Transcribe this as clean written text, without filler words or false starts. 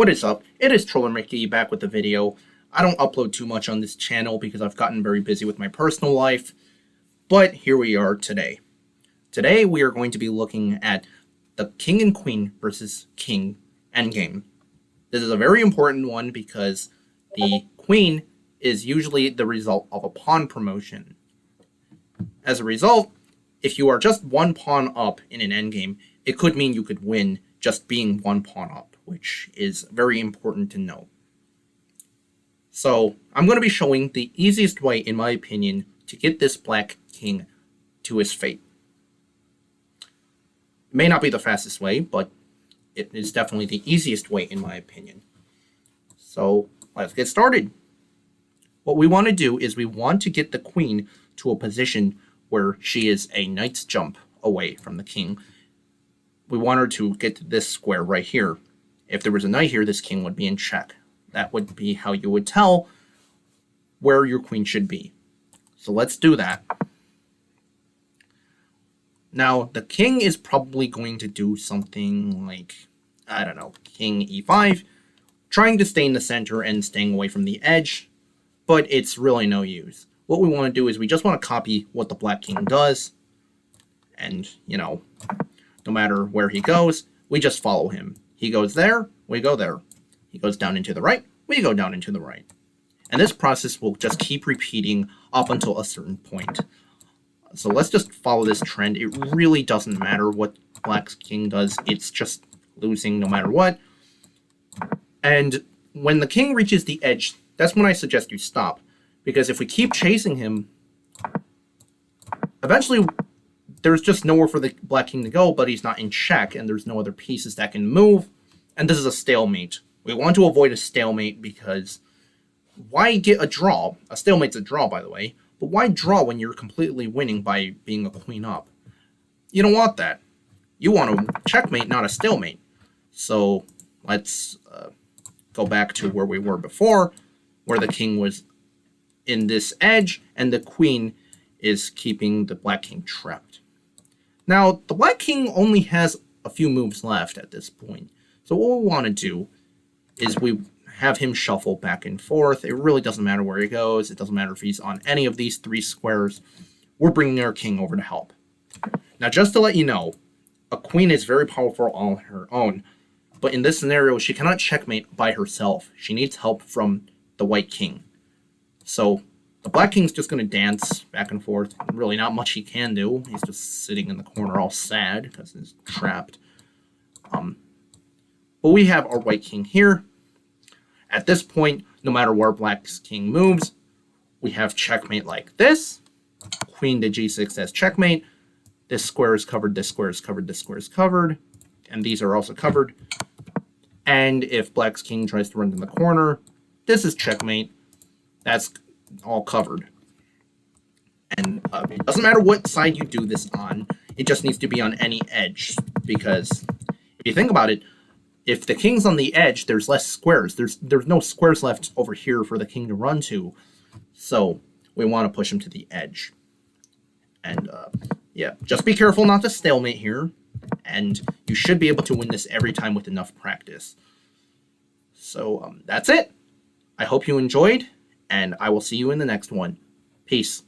What is up? It is Troller Mickey back with the video. I don't upload too much on this channel because I've gotten very busy with my personal life, but here we are today. Today we are going to be looking at the King and Queen versus King Endgame. This is a very important one because the Queen is usually the result of a pawn promotion. As a result, if you are just one pawn up in an endgame, it could mean you could win just being one pawn up, which is very important to know. So I'm going to be showing the easiest way, in my opinion, to get this black king to his fate. It may not be the fastest way, but it is definitely the easiest way, in my opinion. So let's get started. What we want to do is we want to get the queen to a position where she is a knight's jump away from the king. We want her to get to this square right here. If there was a knight here, this king would be in check. That would be how you would tell where your queen should be. So let's do that. Now, the king is probably going to do something like, I don't know, king e5, trying to stay in the center and staying away from the edge, but it's really no use. What we want to do is we just want to copy what the black king does, and, no matter where he goes, we just follow him. He goes there, we go there. He goes down into the right, we go down into the right. And this process will just keep repeating up until a certain point. So let's just follow this trend. It really doesn't matter what black's king does. It's just losing no matter what. And when the king reaches the edge, that's when I suggest you stop. Because if we keep chasing him, eventually there's just nowhere for the black king to go, but he's not in check, and there's no other pieces that can move. And this is a stalemate. We want to avoid a stalemate because why get a draw? A stalemate's a draw, by the way. But why draw when you're completely winning by being a queen up? You don't want that. You want a checkmate, not a stalemate. So let's go back to where we were before, where the king was in this edge, and the queen is keeping the black king trapped. Now, the black king only has a few moves left at this point. So what we want to do is we have him shuffle back and forth. It really doesn't matter where he goes. It doesn't matter if he's on any of these three squares. We're bringing our king over to help. Now, just to let you know, a queen is very powerful on her own. But in this scenario, she cannot checkmate by herself. She needs help from the white king. So the black king's just going to dance back and forth. Really not much he can do. He's just sitting in the corner all sad because he's trapped. But we have our white king here. At this point, no matter where black's king moves, we have checkmate like this. Queen to g6 as checkmate. This square is covered, this square is covered, this square is covered. And these are also covered. And if black's king tries to run in the corner, this is checkmate. That's all covered. And it doesn't matter what side you do this on. It just needs to be on any edge. Because if you think about it, if the king's on the edge, there's less squares. There's no squares left over here for the king to run to. So we want to push him to the edge. And yeah, just be careful not to stalemate here. And you should be able to win this every time with enough practice. So that's it. I hope you enjoyed, and I will see you in the next one. Peace.